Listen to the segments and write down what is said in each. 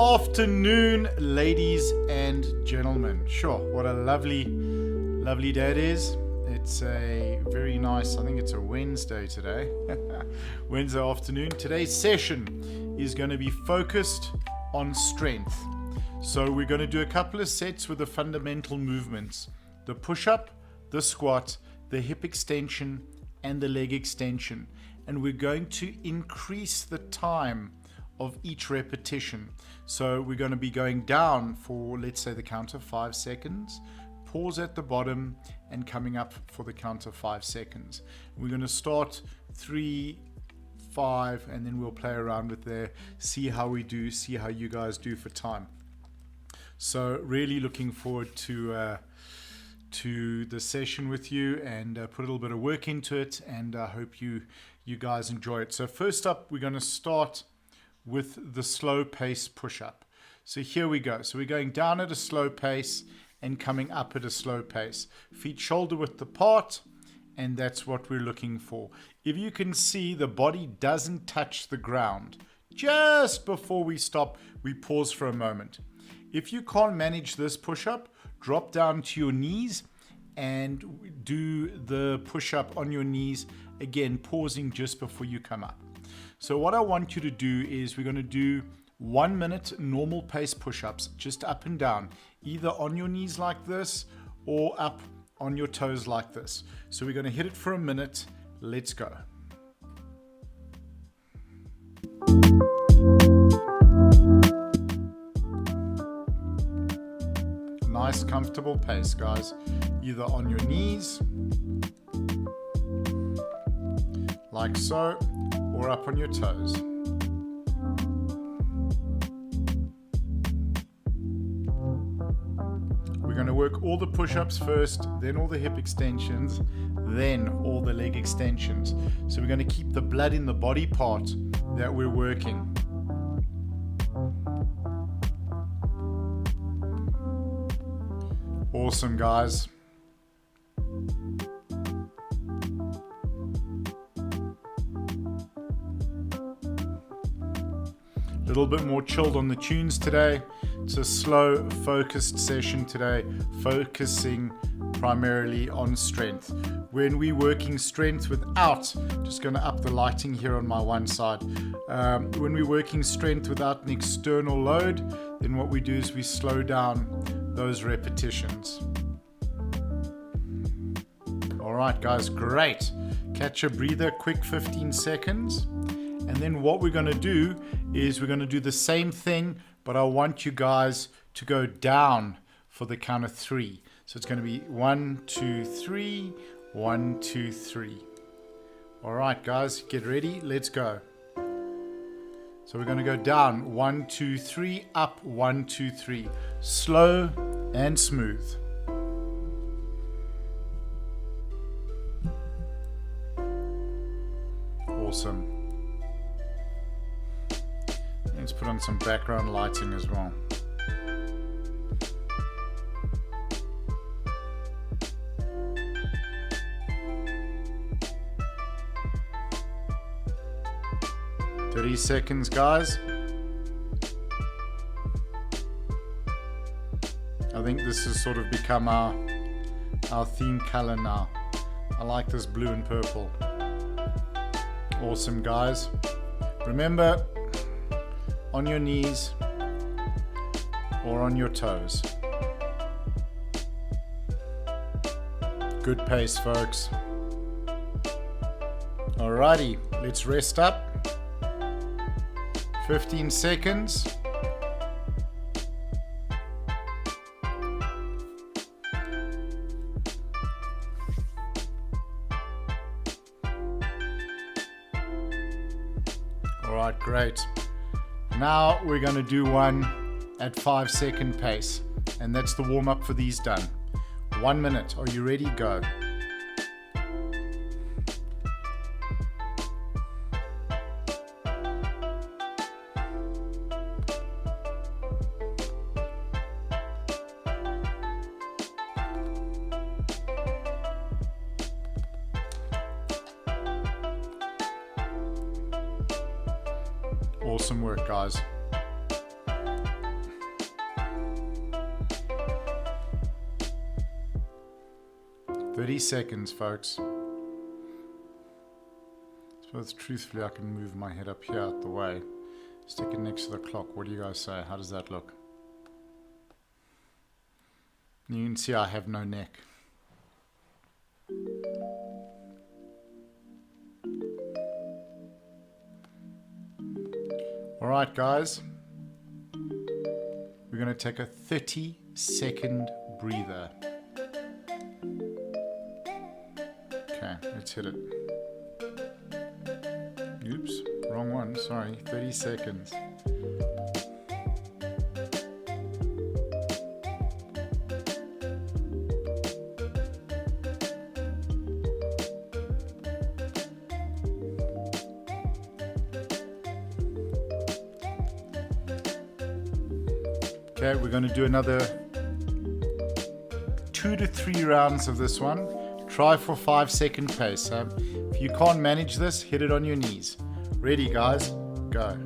afternoon, ladies and gentlemen. Sure, what a lovely day it is. It's a very nice, I think it's a Wednesday today. Wednesday afternoon. Today's session is going to be focused on strength. So we're going to do a couple of sets with the fundamental movements. The push-up, the squat, the hip extension, and the leg extension. And we're going to increase the time of each repetition. So we're going to be going down for, let's say, the count of 5 seconds, pause at the bottom, and coming up for the count of 5 seconds. We're going to start 3, 5, and then we'll play around with there, see how we do, see how you guys do for time. So really looking forward to the session with you, and put a little bit of work into it, and I hope you guys enjoy it. So first up, we're going to start with the slow pace push-up. So here we go. So we're going down at a slow pace and coming up at a slow pace. Feet shoulder width apart, and that's what we're looking for. If you can see, the body doesn't touch the ground. Just before we stop, we pause for a moment. If you can't manage this push-up, drop down to your knees and do the push-up on your knees, again pausing just before you come up. So what I want you to do is we're going to do 1 minute normal pace push-ups, just up and down, either on your knees like this or up on your toes like this. So we're going to hit it for a minute. Let's go. Nice comfortable pace, guys, either on your knees like so, or up on your toes. We're going to work all the push-ups first, then all the hip extensions, then all the leg extensions. So we're going to keep the blood in the body part that we're working. Awesome, guys. A little bit more chilled on the tunes today. It's a slow, focused session today, focusing primarily on strength. When we're working strength without, just going to up the lighting here on my one side. When we're working strength without an external load, then what we do is we slow down those repetitions. All right, guys, great. Catch a breather, quick 15 seconds. And then what we're going to do is we're going to do the same thing, but I want you guys to go down for the count of 3. So it's going to be 1, 2, 3, 1, 2, 3. All right, guys, get ready. Let's go. So we're going to go down 1, 2, 3, up 1, 2, 3. Slow and smooth. Awesome. Let's put on some background lighting as well. "30 seconds, guys." I think this has sort of become our theme color now. I like this blue and purple. Awesome, guys. Remember, on your knees or on your toes. Good pace, folks. Alrighty, let's rest up. 15 seconds. Alright, great. Now we're going to do one at 5 second pace, and that's the warm up for these done. 1 minute. Are you ready? Go. Awesome work, guys. 30 seconds, folks. Suppose truthfully I can move my head up here out the way. Stick it next to the clock. What do you guys say? How does that look? You can see I have no neck. Alright guys, we're going to take a 30-second breather. Okay, let's hit it. Oops, wrong one, sorry, 30 seconds. Okay, we're going to do another 2 to 3 rounds of this one. Try for 5-second pace. If you can't manage this, hit it on your knees. Ready, guys? Go.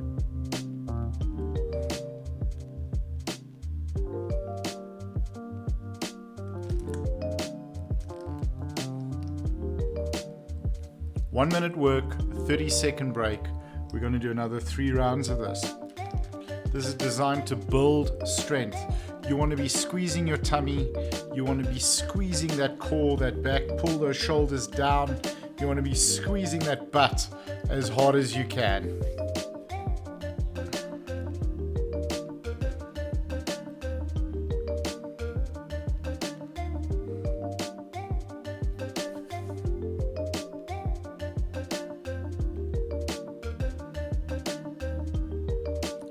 One minute work, 30-second break. We're going to do another 3 rounds of this. This is designed to build strength. You want to be squeezing your tummy. You want to be squeezing that core, that back. Pull those shoulders down. You want to be squeezing that butt as hard as you can.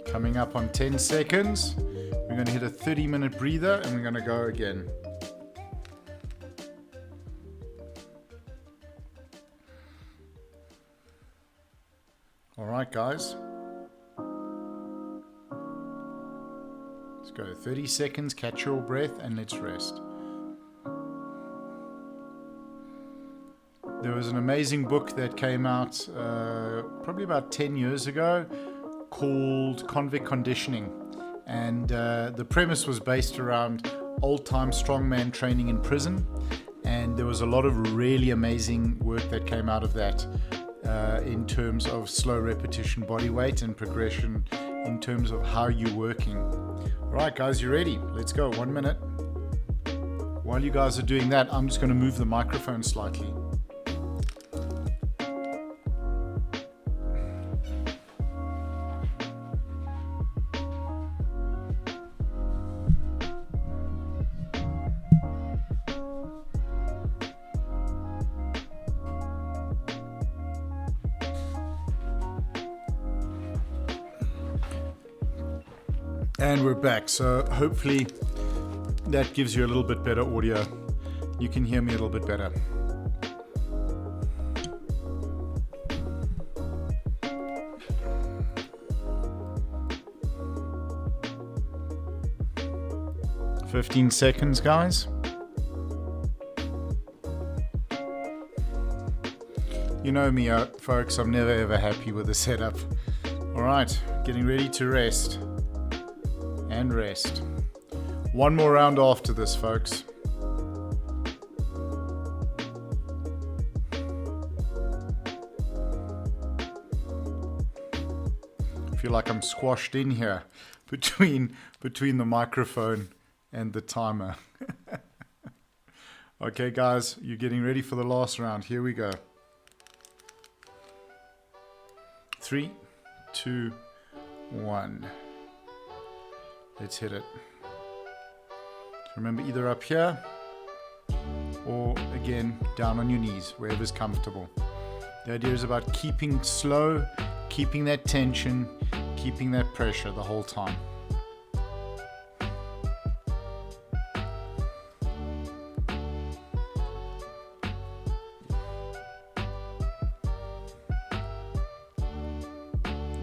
Coming up on 10 seconds, we're going to hit a 30-minute breather and we're going to go again. All right, guys. Let's go 30 seconds, catch your breath, and let's rest. There was an amazing book that came out probably about 10 years ago called Convict Conditioning, and the premise was based around old-time strongman training in prison, and there was a lot of really amazing work that came out of that in terms of slow repetition body weight and progression in terms of how you're working. All right, guys, you ready? Let's go. 1 minute. While you guys are doing that, I'm just going to move the microphone slightly. And we're back, so hopefully that gives you a little bit better audio. You can hear me a little bit better. "15 seconds, guys. You know me, folks, I'm never ever happy with the setup. Alright, getting ready to rest. And rest. One more round after this, folks. I feel like I'm squashed in here between the microphone and the timer. Okay, guys, you're getting ready for the last round. Here we go. 3, 2, 1. Let's hit it. Remember, either up here or again down on your knees, wherever's comfortable. The idea is about keeping slow, keeping that tension, keeping that pressure the whole time.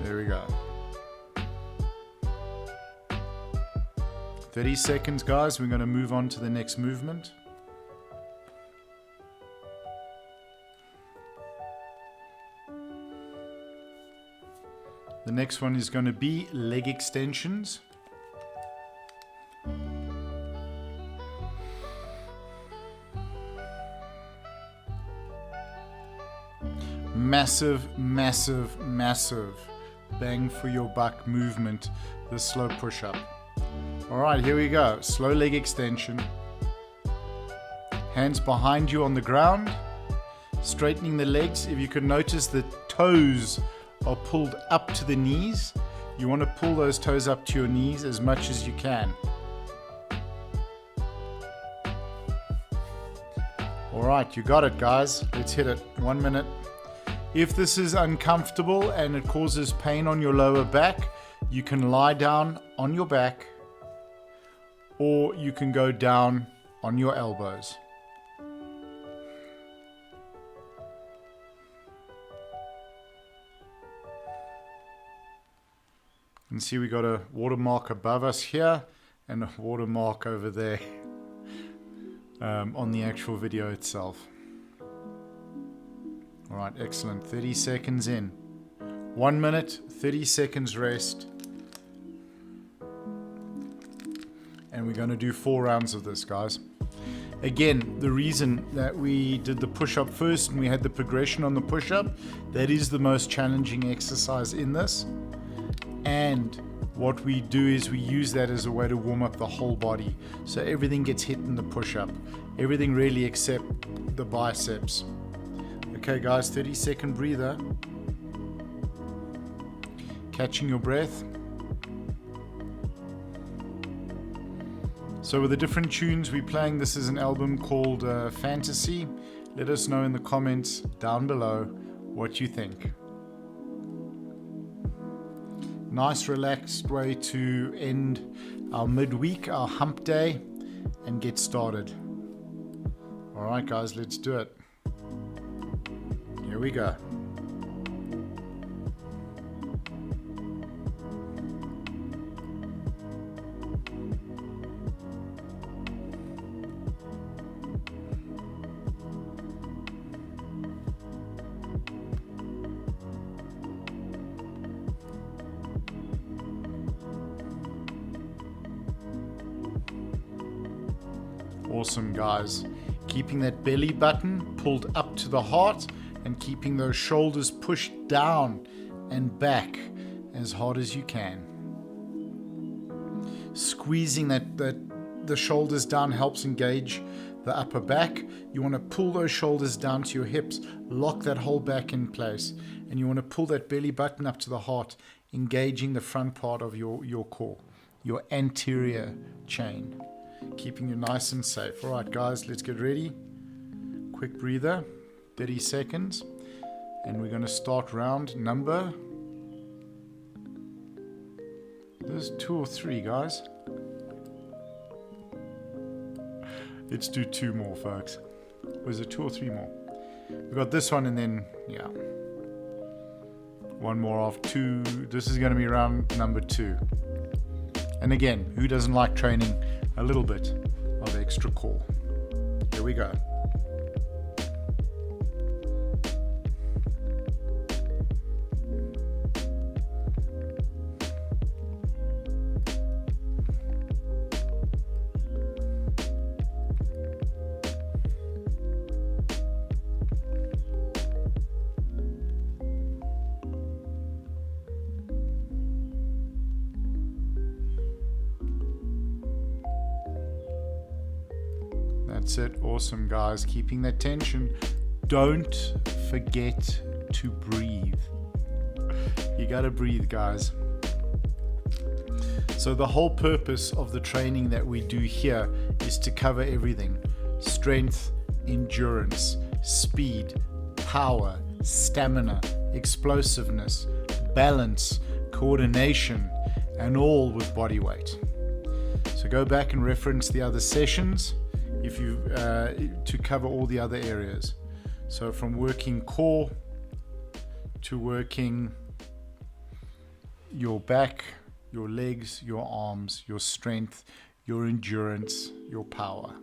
There we go. 30 seconds, guys. We're going to move on to the next movement. The next one is going to be leg extensions. Massive, massive, massive bang for your buck movement, this slow push-up. All right, here we go. Slow leg extension. Hands behind you on the ground, straightening the legs. If you can notice, the toes are pulled up to the knees. You want to pull those toes up to your knees as much as you can. All right, you got it, guys. Let's hit it. 1 minute. If this is uncomfortable and it causes pain on your lower back, you can lie down on your back, or you can go down on your elbows. And see, we got a watermark above us here and a watermark over there on the actual video itself. All right, excellent. 30 seconds in. 1 minute, 30 seconds rest. And we're going to do 4 rounds of this, guys. Again, the reason that we did the push-up first and we had the progression on the push-up, that is the most challenging exercise in this. And what we do is we use that as a way to warm up the whole body. So everything gets hit in the push-up. Everything really except the biceps. Okay, guys, 30-second breather. Catching your breath. So with the different tunes we're playing, this is an album called Fantasy. Let us know in the comments down below what you think. Nice relaxed way to end our midweek, our hump day, and get started. All right, guys, let's do it. Here we go. Awesome, guys. Keeping that belly button pulled up to the heart and keeping those shoulders pushed down and back as hard as you can. Squeezing the shoulders down helps engage the upper back. You want to pull those shoulders down to your hips, lock that whole back in place, and you want to pull that belly button up to the heart, engaging the front part of your core, your anterior chain. Keeping you nice and safe. All right, guys, let's get ready. Quick breather, 30 seconds. And we're going to start round number... There's 2 or 3, guys. Let's do 2 more, folks. Or is it 2 or 3 more? We've got this one and then, yeah. 1 more off 2. This is going to be round number 2. And again, who doesn't like training a little bit of extra core? Here we go. That's it. Awesome, guys. Keeping that tension. Don't forget to breathe. You gotta breathe, guys. So the whole purpose of the training that we do here is to cover everything: strength, endurance, speed, power, stamina, explosiveness, balance, coordination, and all with body weight. So go back and reference the other sessions if you to cover all the other areas. So from working core to working your back, your legs, your arms, your strength, your endurance, your power.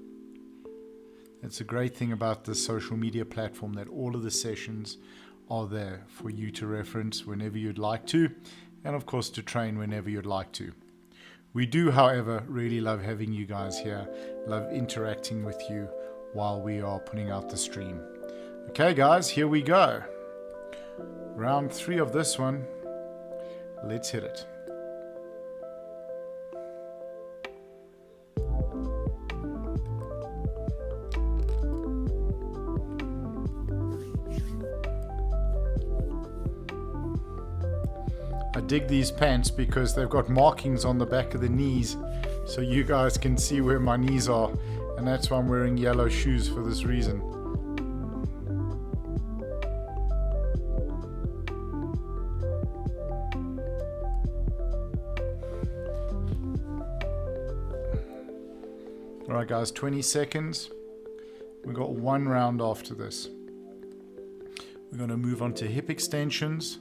That's a great thing about the social media platform, that all of the sessions are there for you to reference whenever you'd like to, and of course to train whenever you'd like to. We do, however, really love having you guys here, love interacting with you while we are putting out the stream. Okay, guys, here we go. Round 3 of this one. Let's hit it. I dig these pants because they've got markings on the back of the knees, so you guys can see where my knees are, and that's why I'm wearing yellow shoes for this reason. Alright guys, 20 seconds. We've got one round after this. We're going to move on to hip extensions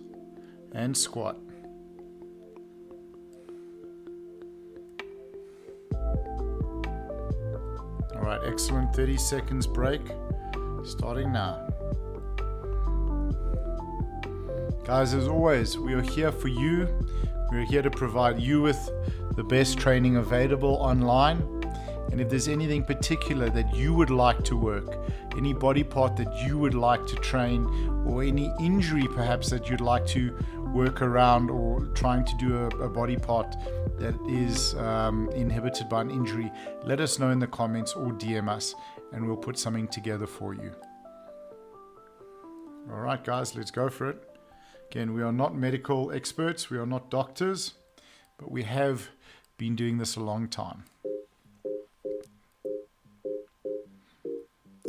and squat. Alright, excellent. 30 seconds break. Starting now. Guys, as always, we are here for you. We are here to provide you with the best training available online. And if there's anything particular that you would like to work, any body part that you would like to train, or any injury perhaps that you'd like to work around, or trying to do a body part that is inhibited by an injury, let us know in the comments or DM us and we'll put something together for you. Alright guys, let's go for it. Again, we are not medical experts, we are not doctors, but we have been doing this a long time.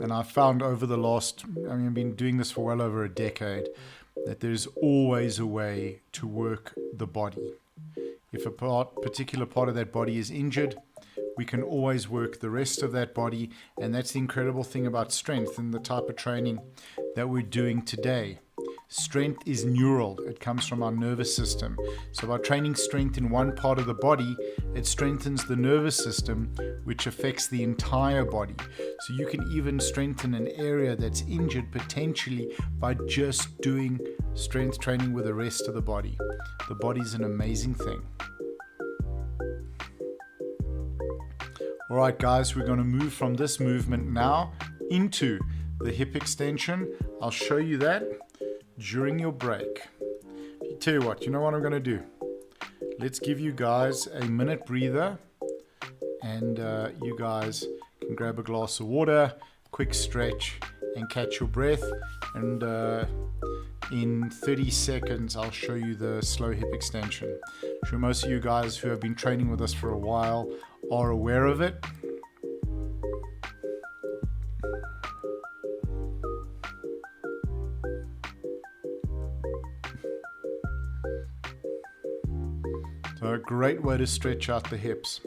And I've found over the last, I've been doing this for well over a decade, that there's always a way to work the body. If a particular part of that body is injured, we can always work the rest of that body. And that's the incredible thing about strength and the type of training that we're doing today. Strength is neural. It comes from our nervous system. So by training strength in one part of the body, it strengthens the nervous system, which affects the entire body. So you can even strengthen an area that's injured potentially by just doing strength training with the rest of the body. The body's an amazing thing. All right, guys, we're going to move from this movement now into the hip extension. I'll show you that during your break. Tell you what, you know what I'm going to do? Let's give you guys a minute breather, and you guys can grab a glass of water, quick stretch, and catch your breath. And in 30 seconds, I'll show you the slow hip extension. I'm sure most of you guys who have been training with us for a while are aware of it. So a great way to stretch out the hips.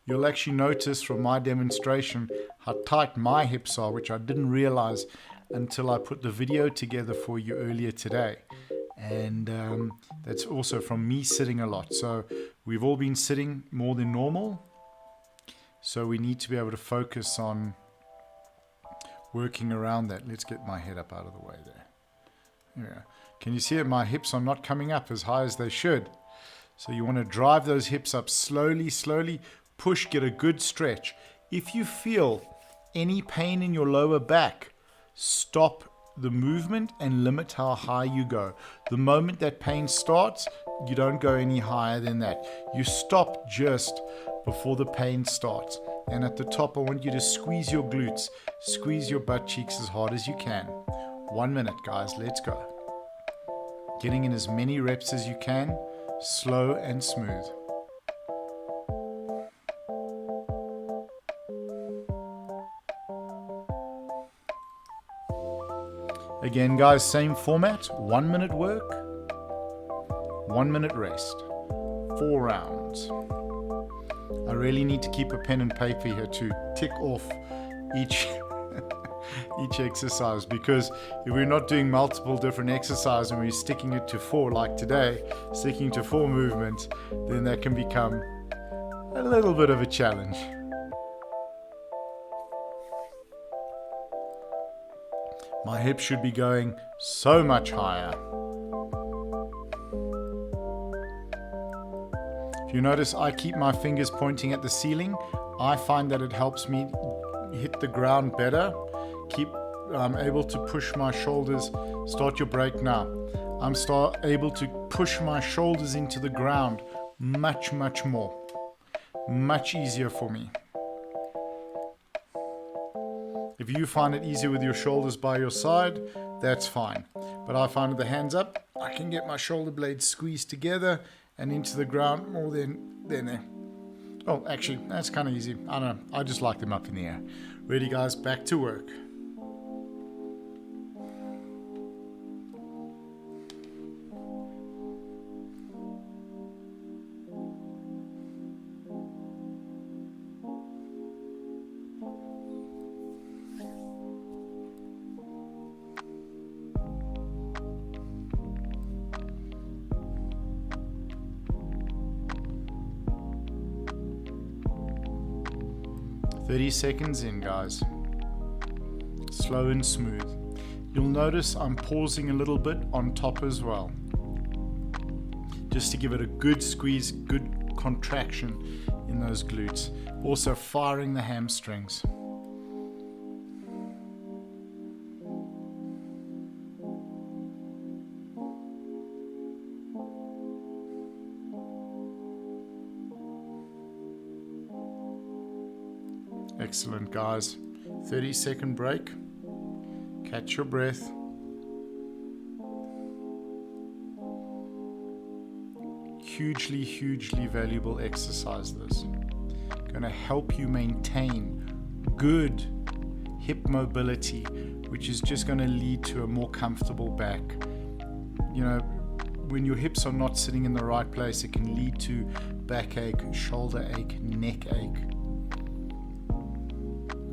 You'll actually notice from my demonstration how tight my hips are, which I didn't realize until I put the video together for you earlier today. And that's also from me sitting a lot. So we've all been sitting more than normal. So we need to be able to focus on working around that. Let's get my head up out of the way there. There we go. Can you see it? My hips are not coming up as high as they should. So you want to drive those hips up slowly, slowly. Push, get a good stretch. If you feel any pain in your lower back, stop the movement and limit how high you go. The moment that pain starts, you don't go any higher than that. You stop just before the pain starts. And at the top, I want you to squeeze your glutes, squeeze your butt cheeks as hard as you can. 1 minute, guys, let's go. Getting in as many reps as you can, slow and smooth. Again, guys, same format. 1 minute work, 1 minute rest. 4 rounds. I really need to keep a pen and paper here to tick off each exercise, because if we're not doing multiple different exercises and we're sticking it to 4 like today, sticking to 4 movements, then that can become a little bit of a challenge. My hips should be going so much higher. If you notice, I keep my fingers pointing at the ceiling. I find that it helps me hit the ground better. I'm able to push my shoulders. Start your break now. I'm able to push my shoulders into the ground much more. Much easier for me. If you find it easier with your shoulders by your side, that's fine. But I find with the hands up, I can get my shoulder blades squeezed together and into the ground more than there. Oh, actually, that's kind of easy. I don't know. I just like them up in the air. Ready, guys? Back to work. "30 seconds in, guys. Slow and smooth. You'll notice I'm pausing a little bit on top as well, just to give it a good squeeze, good contraction in those glutes. Also firing the hamstrings. Excellent, guys. 30-second break. Catch your breath. Hugely valuable exercise this. Going to help you maintain good hip mobility, which is just going to lead to a more comfortable back. You know, when your hips are not sitting in the right place, it can lead to backache, shoulder ache, neck ache.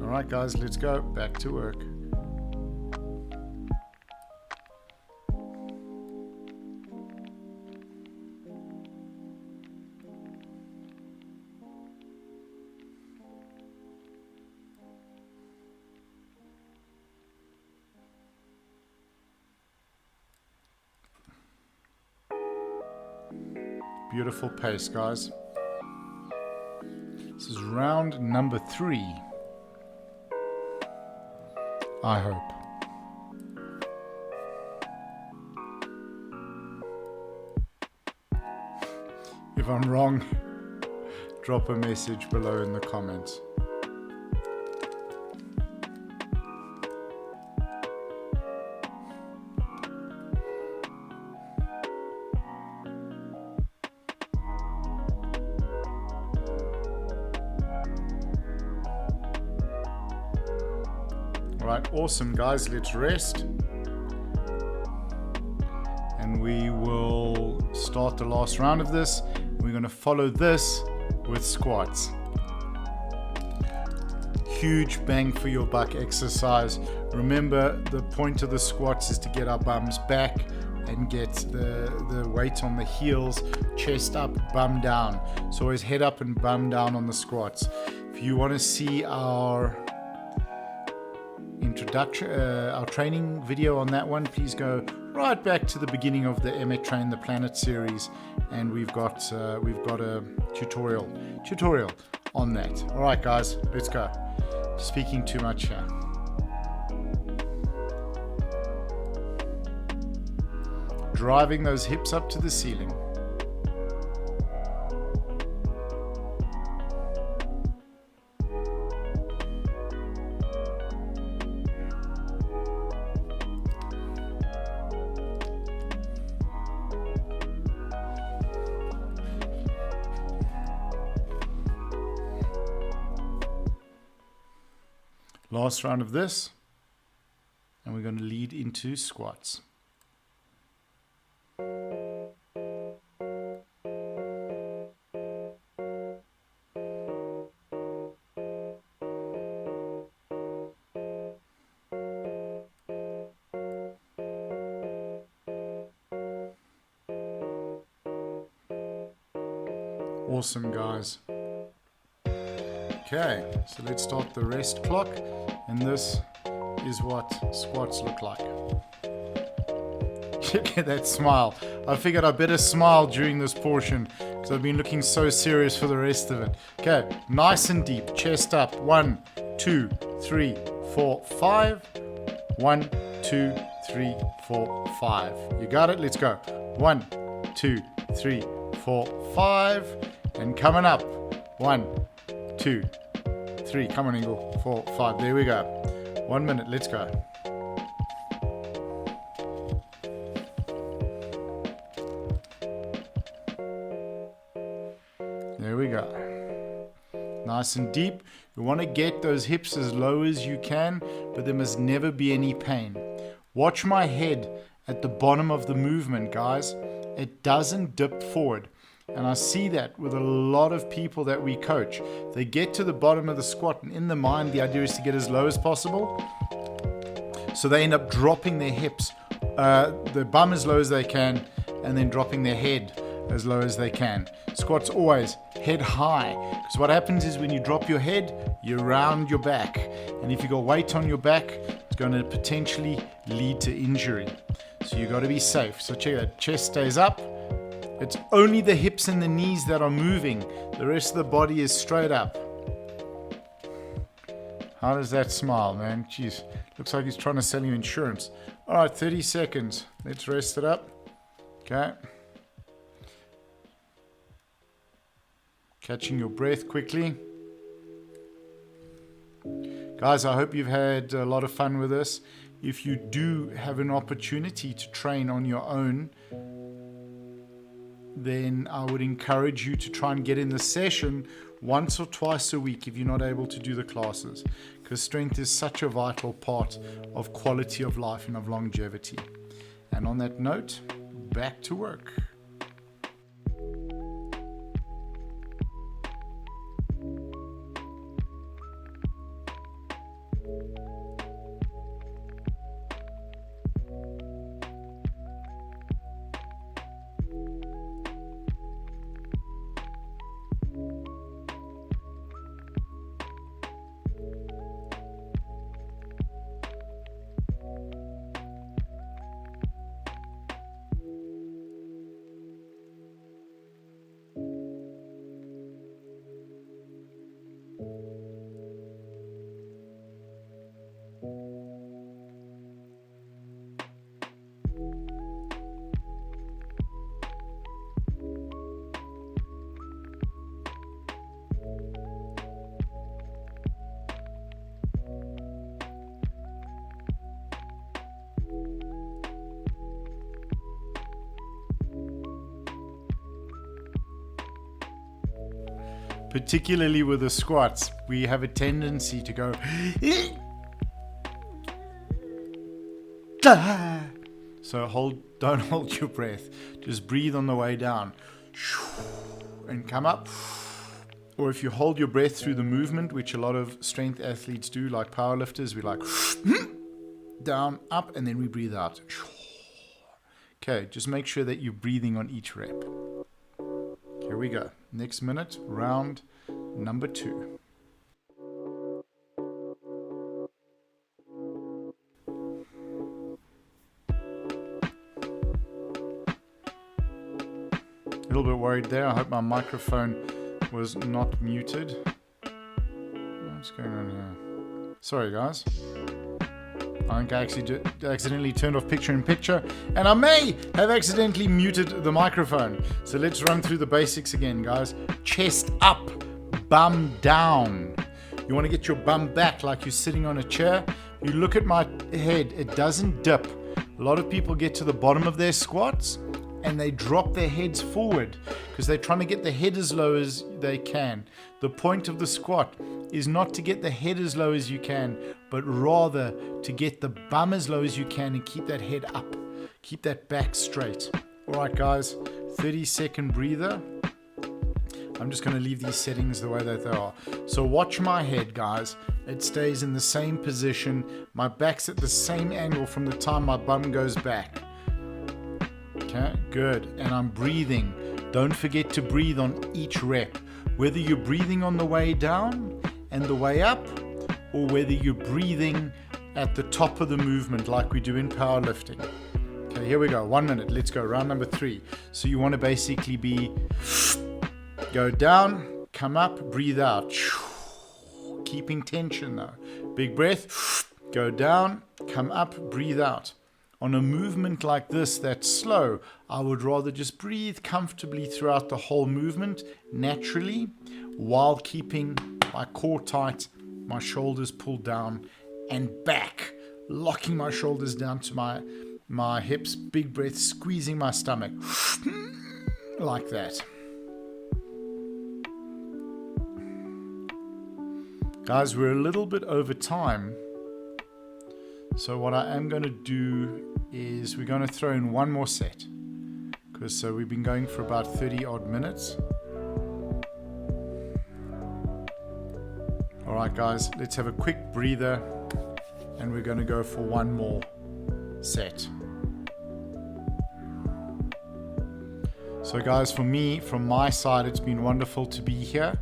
All right, guys, let's go. Back to work. Beautiful pace, guys. This is round number 3. I hope. If I'm wrong, drop a message below in the comments. Alright, awesome, guys. Let's rest. And we will start the last round of this. We're going to follow this with squats. Huge bang for your buck exercise. Remember, the point of the squats is to get our bums back and get the weight on the heels, chest up, bum down. So always head up and bum down on the squats. If you want to see our introduction, our training video on that one, please go right back to the beginning of the Emmett Train the Planet series, and we've got a tutorial on that. All right, guys, let's go. Speaking too much here. Driving those hips up to the ceiling. Last round of this, and we're going to lead into squats. Awesome, guys. Okay, so let's start the rest clock, and this is what squats look like. Look at that smile. I figured I better smile during this portion because I've been looking so serious for the rest of it. Okay, nice and deep, chest up. 1, 2, 3, 4, 5. 1, 2, 3, 4, 5. You got it? Let's go. 1, 2, 3, 4, 5. And coming up. 1, 2, 3. Come on, Ingle. 4, 5. There we go. 1 minute. Let's go. There we go. Nice and deep. You want to get those hips as low as you can, but there must never be any pain. Watch my head at the bottom of the movement, guys. It doesn't dip forward. And I see that with a lot of people that we coach. They get to the bottom of the squat, and in the mind, the idea is to get as low as possible. So they end up dropping their hips, the bum as low as they can, and then dropping their head as low as they can. Squats always head high, because what happens is when you drop your head, you round your back, and if you got weight on your back, it's going to potentially lead to injury. So you got to be safe. So check that, chest stays up. It's only the hips and the knees that are moving. The rest of the body is straight up. How does that smile, man? Jeez, looks like he's trying to sell you insurance. All right, 30 seconds. Let's rest it up. Okay. Catching your breath quickly. Guys, I hope you've had a lot of fun with this. If you do have an opportunity to train on your own, then I would encourage you to try and get in the session once or twice a week if you're not able to do the classes, because strength is such a vital part of quality of life and of longevity. And on that note, back to work. Particularly with the squats, we have a tendency to go so don't hold your breath, just breathe on the way down and come up. Or if you hold your breath through the movement, which a lot of strength athletes do, like powerlifters, we like down, up, and then we breathe out. Okay, just make sure that you're breathing on each rep. Here we go. Next minute, round number 2. A little bit worried there. I hope my microphone was not muted. What's going on here? Sorry, guys. I think I actually accidentally turned off picture-in-picture, and I may have accidentally muted the microphone. So let's run through the basics again, guys. Chest up, bum down. You want to get your bum back like you're sitting on a chair. You look at my head, it doesn't dip. A lot of people get to the bottom of their squats and they drop their heads forward because they're trying to get the head as low as they can. The point of the squat is not to get the head as low as you can, but rather to get the bum as low as you can and keep that head up. Keep that back straight. All right, guys, 30-second breather. I'm just going to leave these settings the way that they are. So watch my head, guys. It stays in the same position. My back's at the same angle from the time my bum goes back. Okay, good. And I'm breathing. Don't forget to breathe on each rep. Whether you're breathing on the way down and the way up, or whether you're breathing at the top of the movement like we do in powerlifting. Okay, here we go. 1 minute. Let's go. Round number 3. So you want to basically go down, come up, breathe out. Keeping tension though. Big breath. Go down, come up, breathe out. on a movement like this that's slow, I would rather just breathe comfortably throughout the whole movement naturally while keeping my core tight, my shoulders pulled down and back, locking my shoulders down to my hips, big breath, squeezing my stomach like that. Guys, we're a little bit over time. So what I am going to do is we're going to throw in one more set. Because we've been going for about 30 odd minutes. Alright guys, let's have a quick breather. And we're going to go for one more set. So guys, for me, from my side, it's been wonderful to be here.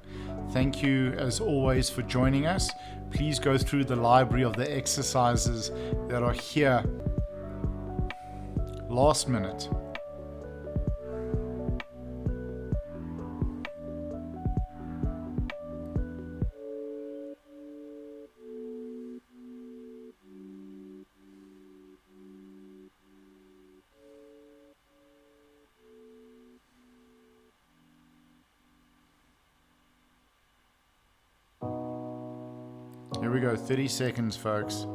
Thank you as always for joining us. Please go through the library of the exercises that are here last minute. Here we go, 30 seconds, folks.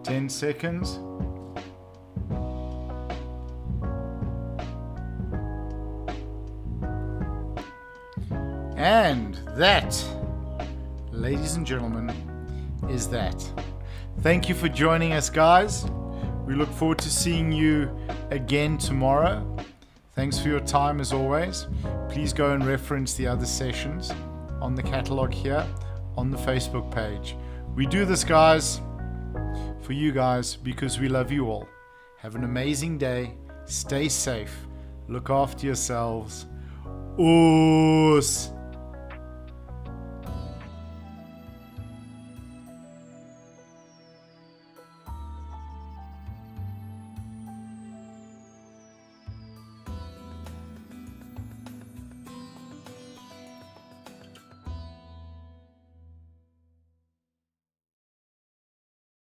Ten seconds. And that, ladies and gentlemen, is that. Thank you for joining us, guys. We look forward to seeing you again tomorrow. Thanks for your time as always. Please go and reference the other sessions on the catalog here on the Facebook page. We do this, guys, for you guys because we love you all. Have an amazing day. Stay safe. Look after yourselves. Oos.